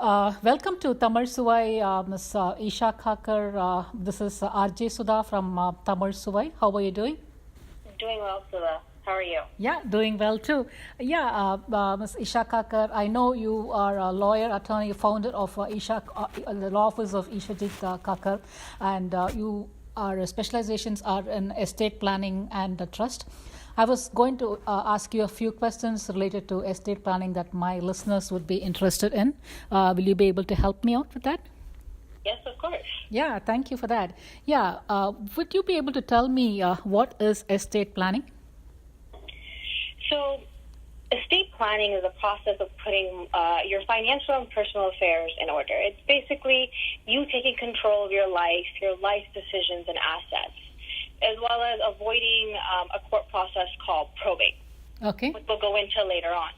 Welcome to Tamizh Suvai, Ms. Isha Kakkar. This is RJ Sudha from Tamizh Suvai. How are you doing? Doing well, Sudha. How are you? Yeah, doing well too. Yeah, Ms. Isha Kakkar, I know you are a lawyer, attorney, founder of the law office of Ishajeet Kakkar, and your specializations are in estate planning and trust. I was going to ask you a few questions related to estate planning that my listeners would be interested in. Will you be able to help me out with that? Yes, of course. Yeah, thank you for that. Yeah, would you be able to tell me what is estate planning? So, estate planning is a process of putting your financial and personal affairs in order. It's basically you taking control of your life decisions and assets, as well as avoiding a court process called probate, Okay. which we'll go into later on.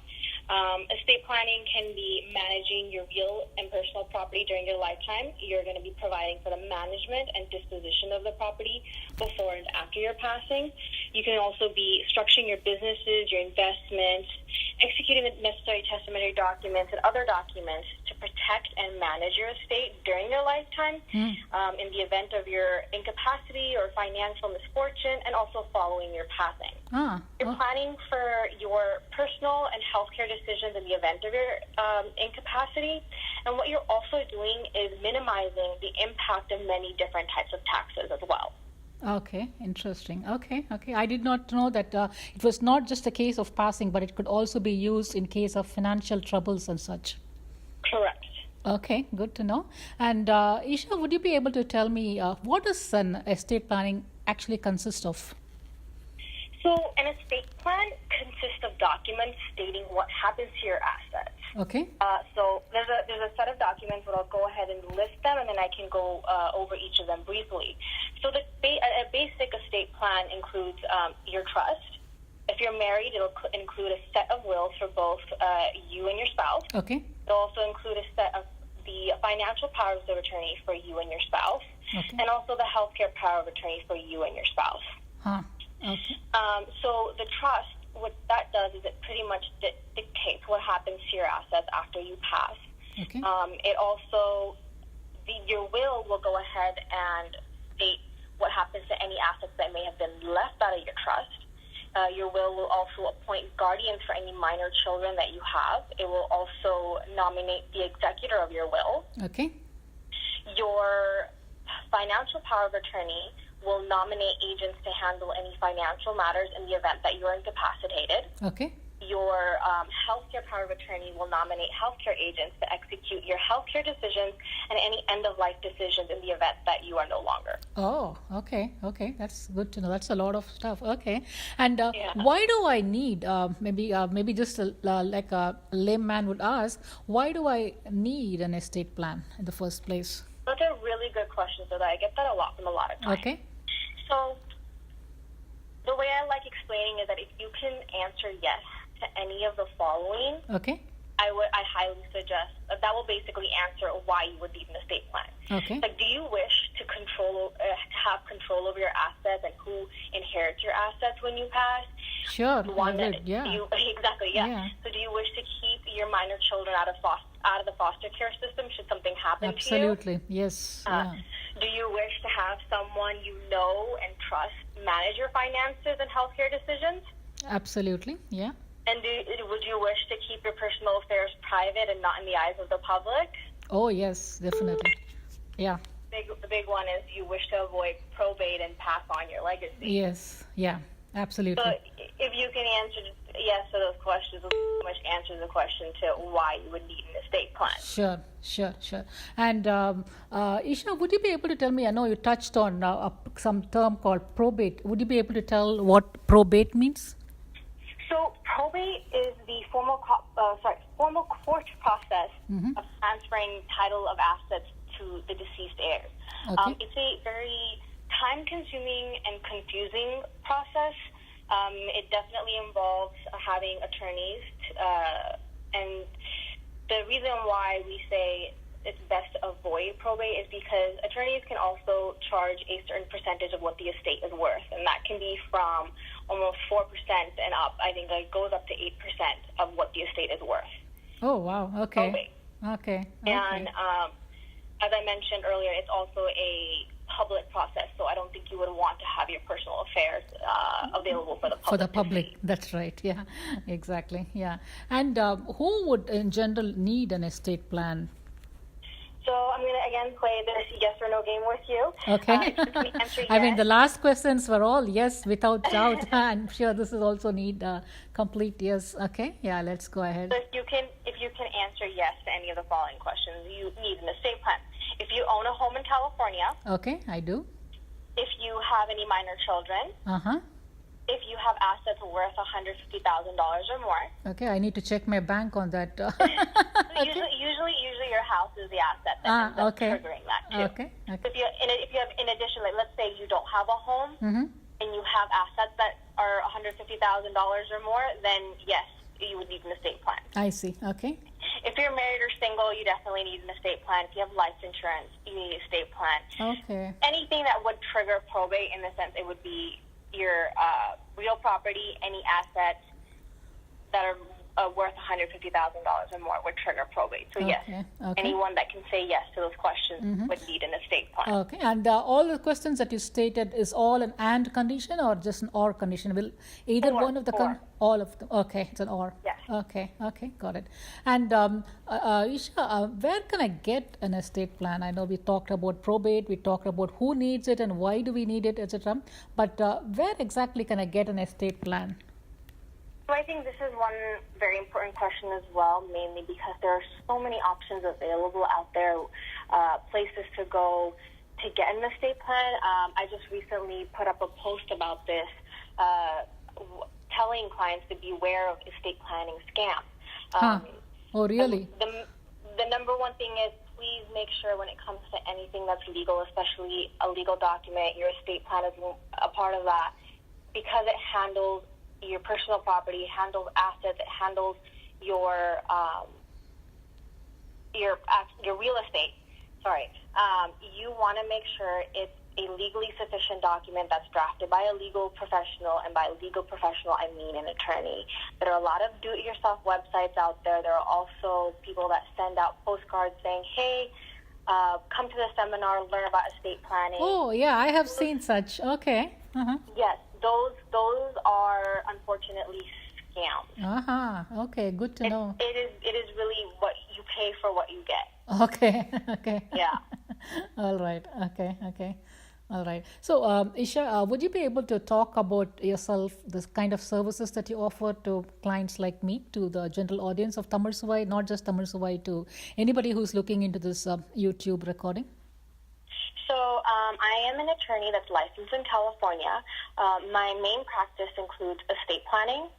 Estate planning can be managing your real and personal property during your lifetime. You're going to be providing for the management and disposition of the property before and after your passing. You can also be structuring your businesses, your investments, executing the necessary testamentary documents and other documents to protect and manage your estate during your lifetime in the event of your incapacity or financial misfortune, and also following your passing. You're planning for your personal and healthcare decisions in the event of your incapacity, and what you're also doing is minimizing the impact of many different types of taxes as well. Okay, interesting. Okay. I did not know that it was not just a case of passing, but it could also be used in case of financial troubles and such. Correct. Okay, good to know. And Isha, would you be able to tell me what does an estate planning actually consist of? So an estate plan consists of documents stating what happens to your assets. Okay. So there's a set of documents, but I'll go ahead and list them, and then I can go over each of them briefly. So a basic estate plan includes your trust. If you're married, it'll include a set of wills for both you and your spouse. Okay. It'll also include a set of the financial powers of attorney for you and your spouse, Okay. and also the healthcare power of attorney for you and your spouse. Okay. So the trust, what that does is it pretty much dictates what happens to your assets after you pass. Okay. It also, your will go ahead and state what happens to any assets that may have been left out of your trust. Your will also appoint guardians for any minor children that you have. It will also nominate the executor of your will. Okay. Your financial power of attorney will nominate agents to handle any financial matters in the event that you're incapacitated. Okay. Your healthcare power of attorney will nominate healthcare agents to execute your healthcare decisions and any end-of-life decisions in the event that you are no longer. Oh, okay. That's good to know. That's a lot of stuff. Okay. And why do I need, maybe just like a layman would ask, why do I need an estate plan in the first place? That's a really good question, so that I get that a lot from a lot of clients. Okay. So the way I like explaining is that if you can answer yes to any of the following, Okay. I highly suggest that will basically answer why you would need an estate plan. Okay. Like, do you wish to have control over your assets and who inherits your assets when you pass? Sure. I would. Exactly. Yeah. So, do you wish to keep your minor children out of the foster care system should something happen Absolutely. to you? Yes. Do you wish to have someone you know and trust manage your finances and healthcare decisions? Absolutely. Yeah. And would you wish to keep your personal affairs private and not in the eyes of the public? Oh, yes, definitely. Yeah. The big one is you wish to avoid probate and pass on your legacy. Yes. Yeah. Absolutely. So if you can answer yes to those questions, it pretty much answers the question to why you would need an estate plan. Sure. And Isha, would you be able to tell me, I know you touched on some term called probate. Would you be able to tell what probate means? So probate is the formal court process of transferring title of assets to the deceased heirs. Okay. It's a very time-consuming and confusing process. It definitely involves having attorneys, and the reason why we say it's best to avoid probate is because attorneys can also charge a certain percentage of what the estate is worth, and that can be from almost 4% and up. I think it goes up to 8% of what the estate is worth. Oh, wow. Okay. Probate. Okay. And as I mentioned earlier, it's also a public process, so I don't think you would want to have your personal affairs available for the public. For the public, that's right. Yeah, exactly. Yeah. And who would, in general, need an estate plan? So I'm going to again play this yes or no game with you. Okay. Answer yes. I mean, the last questions were all yes, without doubt. I'm sure this is also need complete yes. Okay. Yeah. Let's go ahead. So if you can answer yes to any of the following questions, you need an estate plan. If you own a home in California. Okay, I do. If you have any minor children. If you have assets worth $150,000 or more. Okay, I need to check my bank on that. Okay. Usually your house is the asset that's triggering that too. Okay. So if you have in addition, like let's say you don't have a home and you have assets that are $150,000 or more, then yes, you would need an estate plan. I see. Okay. If you're married or single, you definitely need an estate plan. If you have life insurance, you need an estate plan. Okay. Anything that would trigger probate, in the sense it would be your real property, any assets that are worth $150,000 or more would trigger probate. So yes, anyone that can say yes to those questions would need an estate plan. Okay, and all the questions that you stated is all an and condition or just an or condition? Will either one of the all of them? Okay, it's an or. Yes. Okay, got it. And Isha, where can I get an estate plan? I know we talked about probate, we talked about who needs it and why do we need it, etc. But where exactly can I get an estate plan? So I think this is one very important question as well, mainly because there are so many options available out there, places to go to get an estate plan. I just recently put up a post about this, telling clients to beware of estate planning scams. Oh, really? The number one thing is please make sure when it comes to anything that's legal, especially a legal document, your estate plan is a part of that, because it handles your personal property, handles assets, it handles your real estate. You want to make sure it's a legally sufficient document that's drafted by a legal professional, and by legal professional I mean an attorney. There are a lot of do-it-yourself websites out there. There are also people that send out postcards saying, hey, come to the seminar, learn about estate planning. Oh, yeah, I have seen such. Okay. Yes, those are unfortunately scams. Okay, good to know. It is really what you pay for what you get. Okay. Yeah. All right. Okay. All right. So, Isha, would you be able to talk about yourself, this kind of services that you offer to clients like me, to the general audience of Tamizh Suvai, not just Tamizh Suvai, to anybody who's looking into this YouTube recording? So I am an attorney that's licensed in California. My main practice includes estate planning.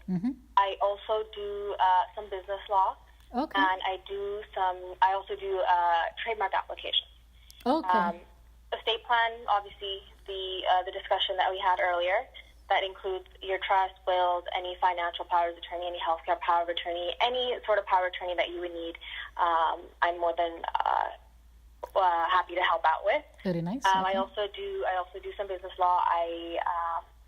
I also do some business law. Okay. And I also do trademark applications. Okay. Estate plan, obviously, the discussion that we had earlier, that includes your trust, wills, any financial power of attorney, any healthcare power of attorney, any sort of power of attorney that you would need. I'm more than happy to help out with. Very nice. I also do some business law. I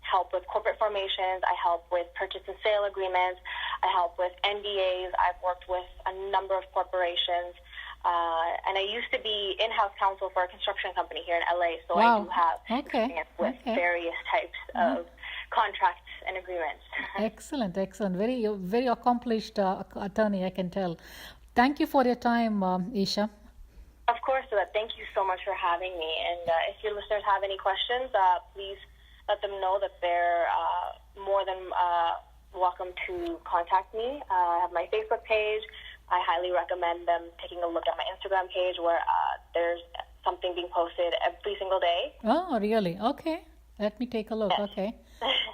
help with corporate formations. I help with purchase and sale agreements. I help with NDAs. I've worked with a number of corporations. And I used to be in-house counsel for a construction company here in LA, so I do have experience with various types of contracts and agreements. Excellent. Very, very accomplished attorney, I can tell. Thank you for your time, Isha. Of course, thank you so much for having me. And if your listeners have any questions, please let them know that they're more than welcome to contact me. I have my Facebook page. I highly recommend them taking a look at my Instagram page, where there's something being posted every single day. Oh, really? Okay. Let me take a look. Yes.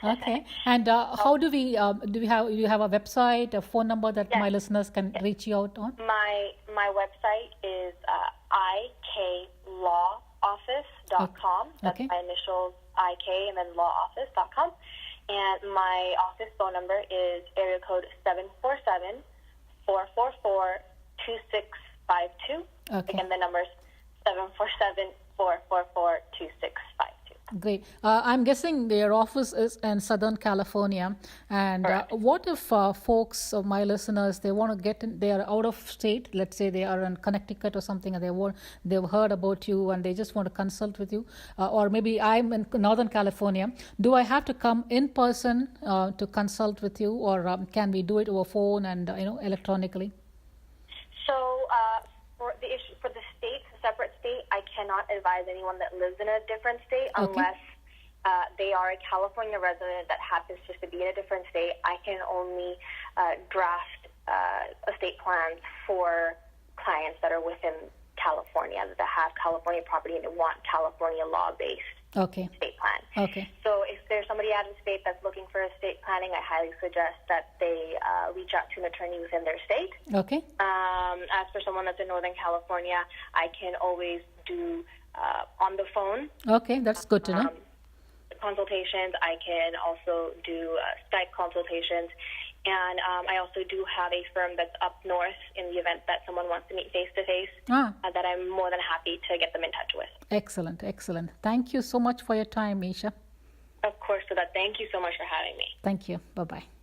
Okay. And how do we do you have a website, a phone number that my listeners can reach you out on? My website is iklawoffice.com. That's my initials, IK, and then lawoffice.com. And my office phone number is area code 747-444-2652. Okay. Again, the number is 747-444-2652. Great. I'm guessing their office is in Southern California. And what if folks, my listeners, they want to get in, they are out of state, let's say they are in Connecticut or something, and they've heard about you and they just want to consult with you, or maybe I'm in Northern California. Do I have to come in person to consult with you, or can we do it over phone and electronically? So for the states, a separate state, I cannot advise anyone that lives in a different state unless they are a California resident that happens just to be in a different state. I can only draft estate plans for clients that are within California, that have California property and they want California law-based estate plan. Okay. So if there's somebody out of state that's looking for estate planning, I highly suggest that they reach out to an attorney within their state. Okay. As for someone that's in Northern California, I can always do on the phone. Okay, that's good to know. Consultations. I can also do Skype consultations. And I also do have a firm that's up north in the event that someone wants to meet face-to-face, that I'm more than happy to get them in touch with. Excellent, excellent. Thank you so much for your time, Isha. Of course, Sudha. Thank you so much for having me. Thank you. Bye-bye.